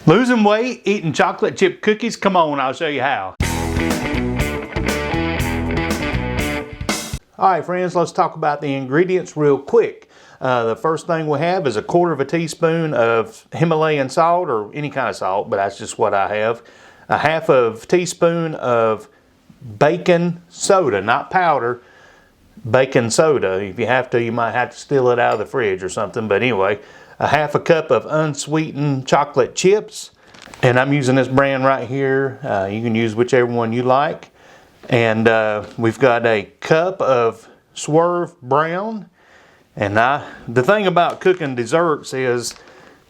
Losing weight, eating chocolate chip cookies? Come on, I'll show you how. All right, friends, let's talk about the ingredients real quick. The first thing we have is 1/4 teaspoon of Himalayan salt, or any kind of salt, but that's just what I have. 1/2 teaspoon of baking soda, not powder, baking soda. If you have to, you might have to steal it out of the fridge or something, but anyway, 1/2 cup of unsweetened chocolate chips, and I'm using this brand right here. You can use whichever one you like. And we've got a cup of Swerve Brown. And the thing about cooking desserts is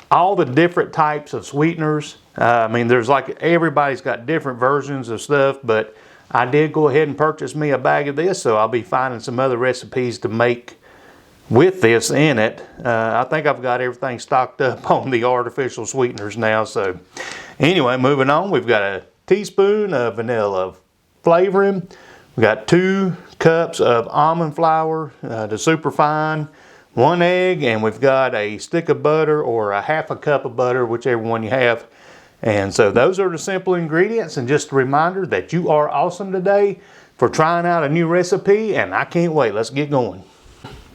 all the different types of sweeteners. I mean, there's like, everybody's got different versions of stuff, but I did go ahead and purchase me a bag of this, so I'll be finding some other recipes to make with this in it. I think I've got everything stocked up on the artificial sweeteners now. So anyway, moving on, we've got a teaspoon of vanilla flavoring. We got 2 cups of almond flour, the super fine, 1 egg, and we've got a stick of butter or 1/2 cup of butter, whichever one you have. And so those are the simple ingredients, and just a reminder that you are awesome today for trying out a new recipe, and I can't wait. Let's get going.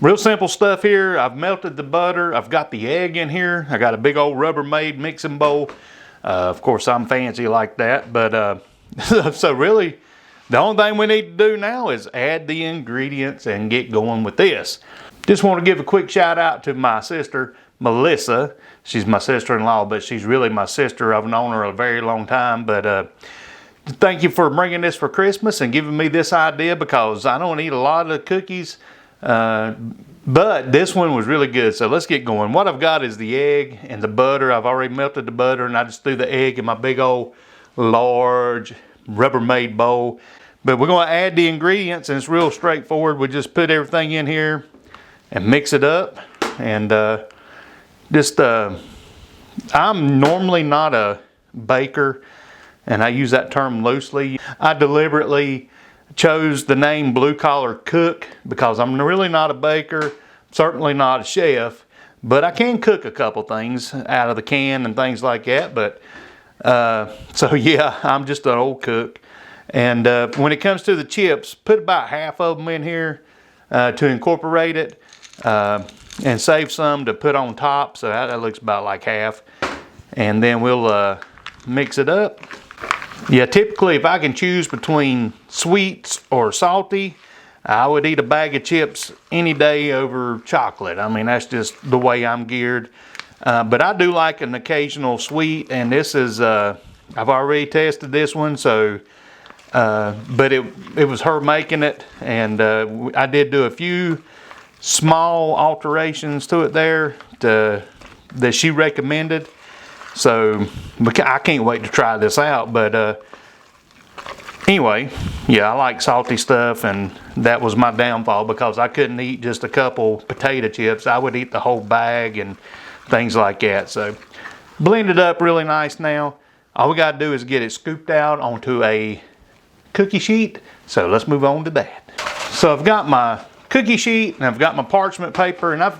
Real simple stuff here. I've melted the butter. I've got the egg in here. I got a big old Rubbermaid mixing bowl. Of course, I'm fancy like that, but so really, the only thing we need to do now is add the ingredients and get going with this. Just want to give a quick shout out to my sister, Melissa. She's my sister-in-law, but she's really my sister. I've known her a very long time, but thank you for bringing this for Christmas and giving me this idea, because I don't eat a lot of cookies, but this one was really good. So let's get going. What I've got is the egg and the butter. I've already melted the butter, and I just threw the egg in my big old large Rubbermaid bowl. But we're going to add the ingredients, and it's real straightforward. We just put everything in here and mix it up. And I'm normally not a baker, and I use that term loosely. I deliberately chose the name Blue Collar Cook because I'm really not a baker, certainly not a chef, but I can cook a couple things out of the can and things like that. But so yeah, I'm just an old cook. And when it comes to the chips, put about 1/2 of them in here to incorporate it, and save some to put on top. So that looks about like 1/2. And then we'll mix it up. Yeah, typically if I can choose between sweets or salty, I would eat a bag of chips any day over chocolate. I mean, that's just the way I'm geared. But I do like an occasional sweet, and this is, I've already tested this one, so, but it was her making it, and I did do a few small alterations to it there that she recommended. So I can't wait to try this out. But anyway, yeah, I like salty stuff, and that was my downfall because I couldn't eat just a couple potato chips. I would eat the whole bag and things like that. So blend it up really nice now. All we got to do is get it scooped out onto a cookie sheet. So let's move on to that. So I've got my cookie sheet and I've got my parchment paper, and I've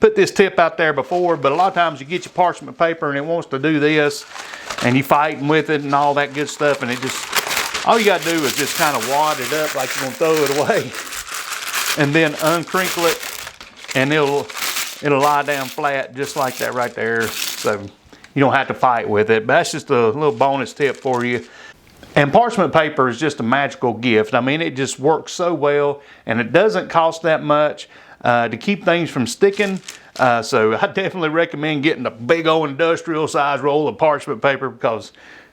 put this tip out there before, but a lot of times you get your parchment paper and it wants to do this, and you fighting with it and all that good stuff, and it just, all you got to do is just kind of wad it up like you're going to throw it away, and then uncrinkle it, and it'll lie down flat just like that right there. So you don't have to fight with it. But that's just a little bonus tip for you. And parchment paper is just a magical gift. I mean, it just works so well, and it doesn't cost that much to keep things from sticking. So I definitely recommend getting a big old industrial size roll of parchment paper, because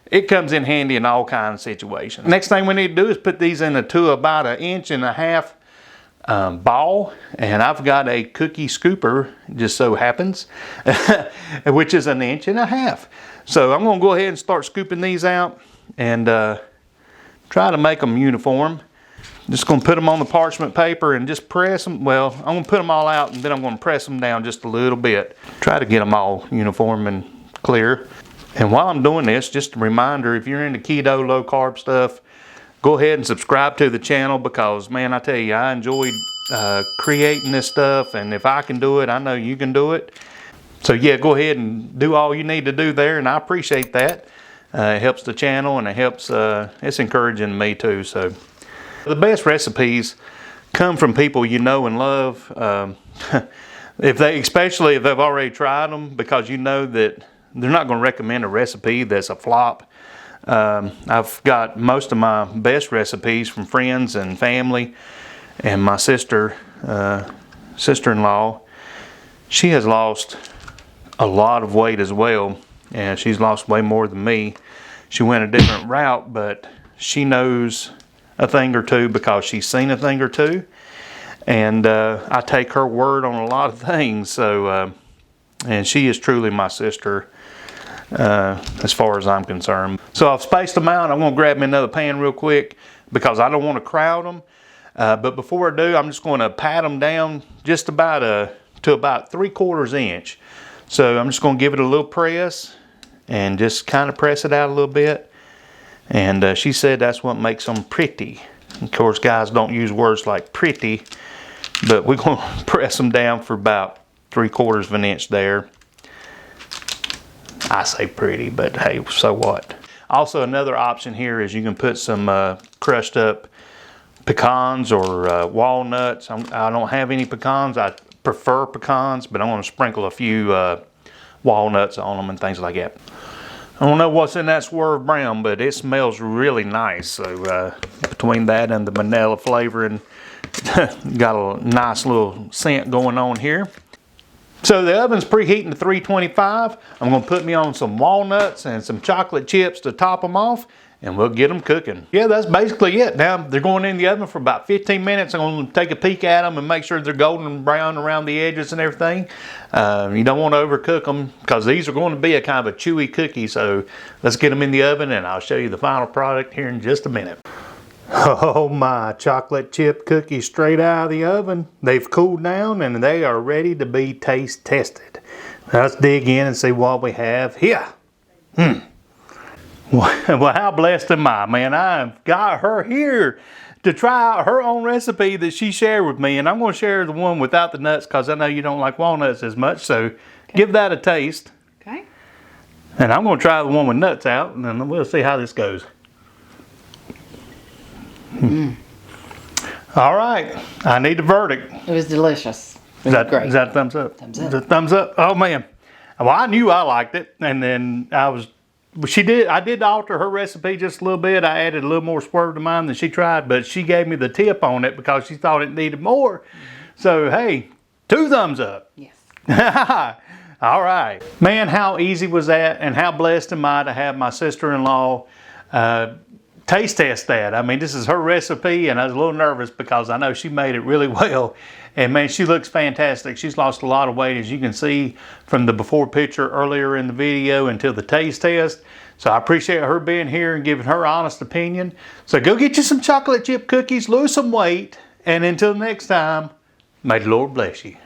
it comes in handy in all kinds of situations. Next thing we need to do is put these into about 1.5 inch ball, and I've got a cookie scooper, just so happens, which is 1.5 inches. So I'm going to go ahead and start scooping these out and try to make them uniform. Just going to put them on the parchment paper and just press them. Well, I'm going to put them all out, and then I'm going to press them down just a little bit. Try to get them all uniform and clear. And while I'm doing this, just a reminder, if you're into keto, low carb stuff, go ahead and subscribe to the channel, because man, I tell you, I enjoyed creating this stuff, and if I can do it, I know you can do it. So yeah, go ahead and do all you need to do there, and I appreciate that. It helps the channel, and it helps, it's encouraging me too. So the best recipes come from people you know and love. Especially if they've already tried them, because you know that they're not going to recommend a recipe that's a flop. I've got most of my best recipes from friends and family, and my sister-in-law, she has lost a lot of weight as well, and she's lost way more than me. She went a different route, but she knows a thing or two because she's seen a thing or two, and I take her word on a lot of things. So and she is truly my sister as far as I'm concerned. So I've spaced them out. I'm going to grab me another pan real quick because I don't want to crowd them. But before I do, I'm just going to pat them down just about to about 3/4 inch. So I'm just going to give it a little press and just kind of press it out a little bit. And she said that's what makes them pretty. Of course, guys don't use words like pretty, but we're going to press them down for about 3/4 inch there. I say pretty, but hey, so what? Also, another option here is you can put some crushed up pecans or walnuts. I don't have any pecans. I prefer pecans, but I'm going to sprinkle a few walnuts on them and things like that. I don't know what's in that Swerve Brown, but it smells really nice. So between that and the vanilla flavoring, got a nice little scent going on here. So the oven's preheating to 325. I'm going to put me on some walnuts and some chocolate chips to top them off, and we'll get them cooking. Yeah, that's basically it. Now they're going in the oven for about 15 minutes. I'm going to take a peek at them and make sure they're golden brown around the edges and everything. You don't want to overcook them because these are going to be a kind of a chewy cookie. So let's get them in the oven, and I'll show you the final product here in just a minute. Oh my, chocolate chip cookies straight out of the oven. They've cooled down and they are ready to be taste tested. Let's dig in and see what we have here. Well, how blessed am I, man? I've got her here to try out her own recipe that she shared with me, and I'm going to share the one without the nuts because I know you don't like walnuts as much, so give that a taste. Okay. And I'm going to try the one with nuts out, and then we'll see how this goes. All right, I need a verdict. It was delicious. Is that great. Is that a thumbs up? Thumbs up. Is it a thumbs up? Oh man. Well, I knew I liked it, and then I did alter her recipe just a little bit. I added a little more Swerve to mine than she tried, but she gave me the tip on it because she thought it needed more. So hey, 2 thumbs up. Yes. All right. Man, how easy was that, and how blessed am I to have my sister-in-law taste test that. I mean, this is her recipe, and I was a little nervous because I know she made it really well. And man, she looks fantastic. She's lost a lot of weight, as you can see from the before picture earlier in the video until the taste test. So I appreciate her being here and giving her honest opinion. So go get you some chocolate chip cookies, lose some weight, and until next time, may the Lord bless you.